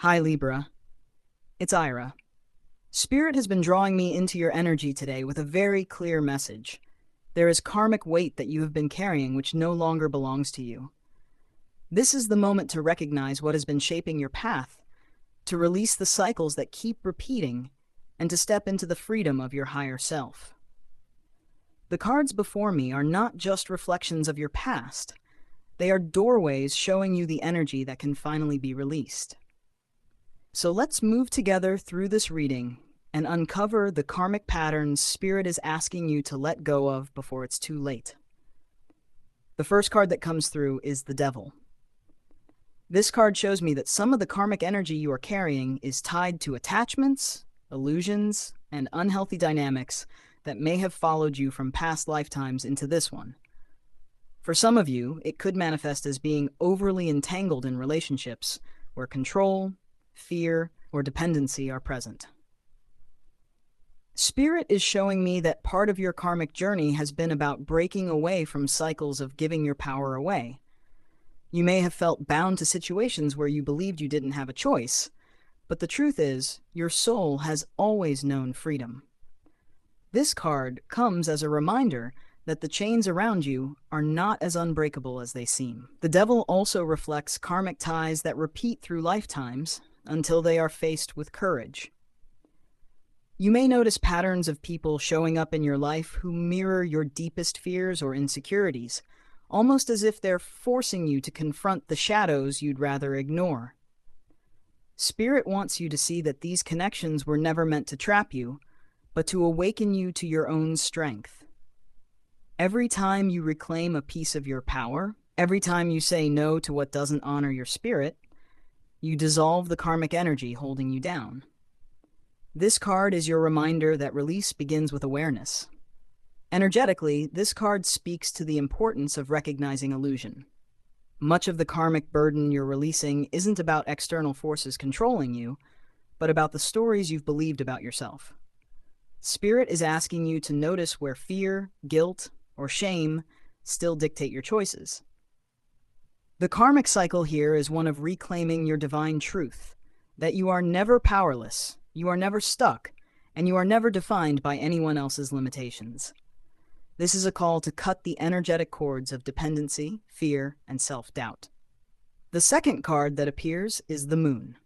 Hi, Libra. It's Aira. Spirit has been drawing me into your energy today with a very clear message. There is karmic weight that you have been carrying which no longer belongs to you. This is the moment to recognize what has been shaping your path, to release the cycles that keep repeating, and to step into the freedom of your higher self. The cards before me are not just reflections of your past. They are doorways showing you the energy that can finally be released. So let's move together through this reading and uncover the karmic patterns Spirit is asking you to let go of before it's too late. The first card that comes through is the Devil. This card shows me that some of the karmic energy you are carrying is tied to attachments, illusions, and unhealthy dynamics that may have followed you from past lifetimes into this one. For some of you, it could manifest as being overly entangled in relationships where control, fear, or dependency are present. Spirit is showing me that part of your karmic journey has been about breaking away from cycles of giving your power away. You may have felt bound to situations where you believed you didn't have a choice, but the truth is, your soul has always known freedom. This card comes as a reminder that the chains around you are not as unbreakable as they seem. The Devil also reflects karmic ties that repeat through lifetimes until they are faced with courage. You may notice patterns of people showing up in your life who mirror your deepest fears or insecurities, almost as if they're forcing you to confront the shadows you'd rather ignore. Spirit wants you to see that these connections were never meant to trap you, but to awaken you to your own strength. Every time you reclaim a piece of your power, every time you say no to what doesn't honor your spirit, you dissolve the karmic energy holding you down. This card is your reminder that release begins with awareness. Energetically, this card speaks to the importance of recognizing illusion. Much of the karmic burden you're releasing isn't about external forces controlling you, but about the stories you've believed about yourself. Spirit is asking you to notice where fear, guilt, or shame still dictate your choices. The karmic cycle here is one of reclaiming your divine truth, that you are never powerless, you are never stuck, and you are never defined by anyone else's limitations. This is a call to cut the energetic cords of dependency, fear, and self-doubt. The second card that appears is the Moon.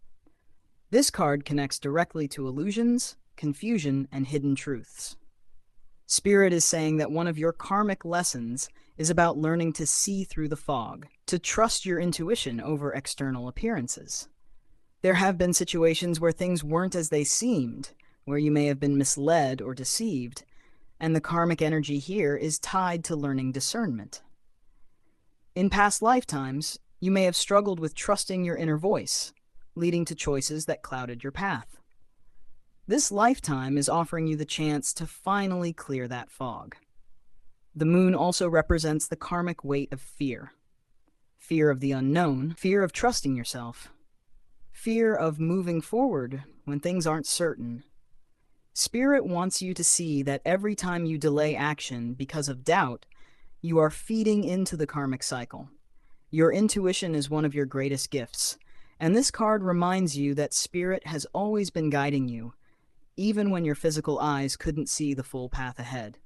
This card connects directly to illusions, confusion, and hidden truths. Spirit is saying that one of your karmic lessons is about learning to see through the fog, to trust your intuition over external appearances. There have been situations where things weren't as they seemed, where you may have been misled or deceived, and the karmic energy here is tied to learning discernment. In past lifetimes, you may have struggled with trusting your inner voice, leading to choices that clouded your path. This lifetime is offering you the chance to finally clear that fog. The Moon also represents the karmic weight of fear. Fear of the unknown, fear of trusting yourself, fear of moving forward when things aren't certain. Spirit wants you to see that every time you delay action because of doubt, you are feeding into the karmic cycle. Your intuition is one of your greatest gifts, and this card reminds you that Spirit has always been guiding you, even when your physical eyes couldn't see the full path ahead.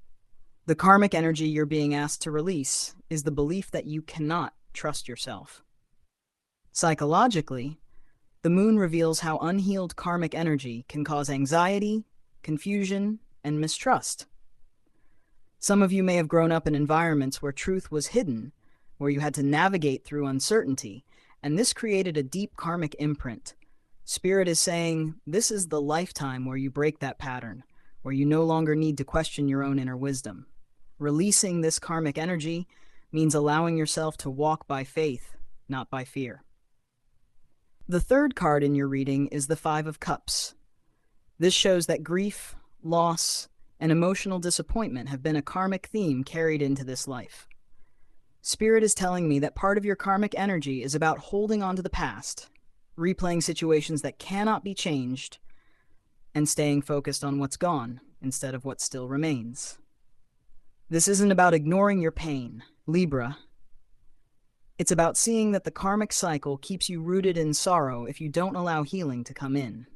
The karmic energy you're being asked to release is the belief that you cannot trust yourself. Psychologically, the Moon reveals how unhealed karmic energy can cause anxiety, confusion, and mistrust. Some of you may have grown up in environments where truth was hidden, where you had to navigate through uncertainty, and this created a deep karmic imprint. Spirit is saying, this is the lifetime where you break that pattern, where you no longer need to question your own inner wisdom. Releasing this karmic energy means allowing yourself to walk by faith, not by fear. The third card in your reading is the Five of Cups. This shows that grief, loss, and emotional disappointment have been a karmic theme carried into this life. Spirit is telling me that part of your karmic energy is about holding on to the past, replaying situations that cannot be changed, and staying focused on what's gone instead of what still remains. This isn't about ignoring your pain, Libra. It's about seeing that the karmic cycle keeps you rooted in sorrow if you don't allow healing to come in.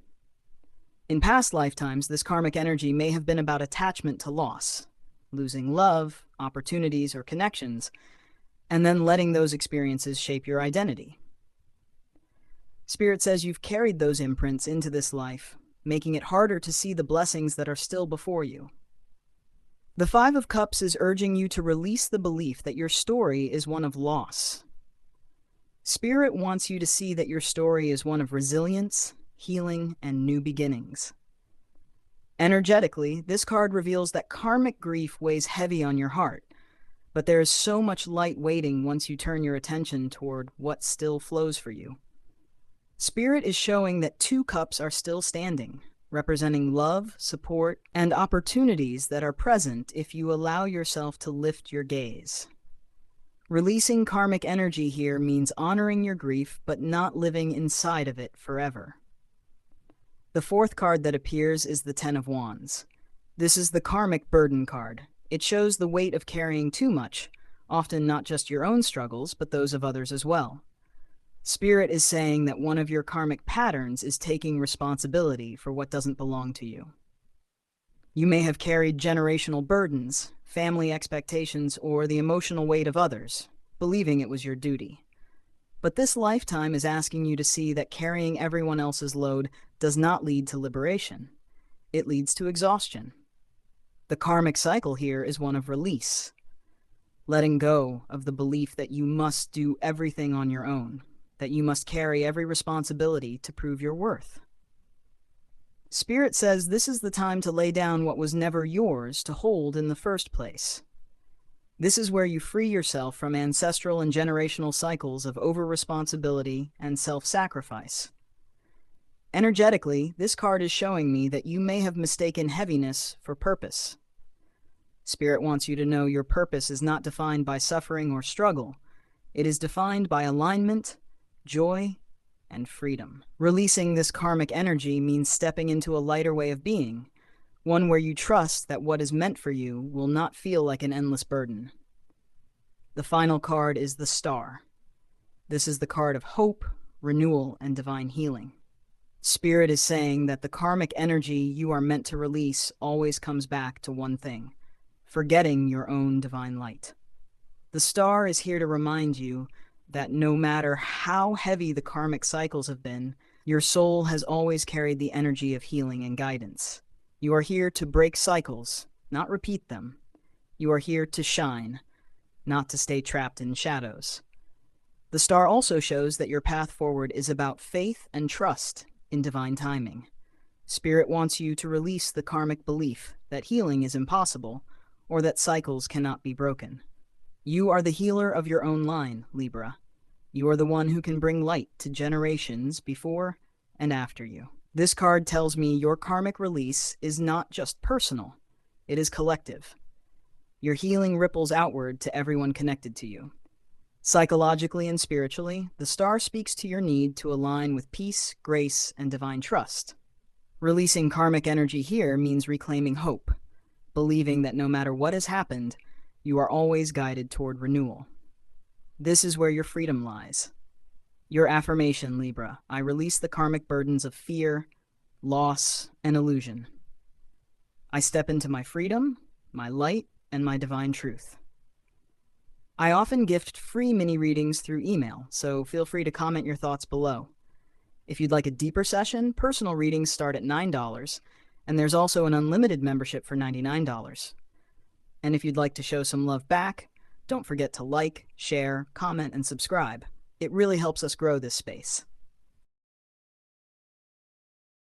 In past lifetimes, this karmic energy may have been about attachment to loss, losing love, opportunities, or connections, and then letting those experiences shape your identity. Spirit says you've carried those imprints into this life, making it harder to see the blessings that are still before you. The Five of Cups is urging you to release the belief that your story is one of loss. Spirit wants you to see that your story is one of resilience, healing, and new beginnings. Energetically, this card reveals that karmic grief weighs heavy on your heart, but there is so much light waiting once you turn your attention toward what still flows for you. Spirit is showing that two cups are still standing, representing love, support, and opportunities that are present if you allow yourself to lift your gaze. Releasing karmic energy here means honoring your grief, but not living inside of it forever. The fourth card that appears is the Ten of Wands. This is the karmic burden card. It shows the weight of carrying too much, often not just your own struggles, but those of others as well. Spirit is saying that one of your karmic patterns is taking responsibility for what doesn't belong to you. You may have carried generational burdens, family expectations, or the emotional weight of others, believing it was your duty. But this lifetime is asking you to see that carrying everyone else's load does not lead to liberation. It leads to exhaustion. The karmic cycle here is one of release, letting go of the belief that you must do everything on your own, that you must carry every responsibility to prove your worth. Spirit says this is the time to lay down what was never yours to hold in the first place. This is where you free yourself from ancestral and generational cycles of over-responsibility and self-sacrifice. Energetically, this card is showing me that you may have mistaken heaviness for purpose. Spirit wants you to know your purpose is not defined by suffering or struggle. It is defined by alignment, joy, and freedom. Releasing this karmic energy means stepping into a lighter way of being, one where you trust that what is meant for you will not feel like an endless burden. The final card is the Star. This is the card of hope, renewal, and divine healing. Spirit is saying that the karmic energy you are meant to release always comes back to one thing: forgetting your own divine light. The Star is here to remind you that no matter how heavy the karmic cycles have been, your soul has always carried the energy of healing and guidance. You are here to break cycles, not repeat them. You are here to shine, not to stay trapped in shadows. The Star also shows that your path forward is about faith and trust in divine timing. Spirit wants you to release the karmic belief that healing is impossible or that cycles cannot be broken. You are the healer of your own line, Libra. You are the one who can bring light to generations before and after you. This card tells me your karmic release is not just personal, it is collective. Your healing ripples outward to everyone connected to you. Psychologically and spiritually, the Star speaks to your need to align with peace, grace, and divine trust. Releasing karmic energy here means reclaiming hope, believing that no matter what has happened, you are always guided toward renewal. This is where your freedom lies. Your affirmation, Libra: I release the karmic burdens of fear, loss, and illusion. I step into my freedom, my light, and my divine truth. I often gift free mini readings through email, so feel free to comment your thoughts below. If you'd like a deeper session, personal readings start at $9, and there's also an unlimited membership for $99. And if you'd like to show some love back, don't forget to like, share, comment, and subscribe. It really helps us grow this space.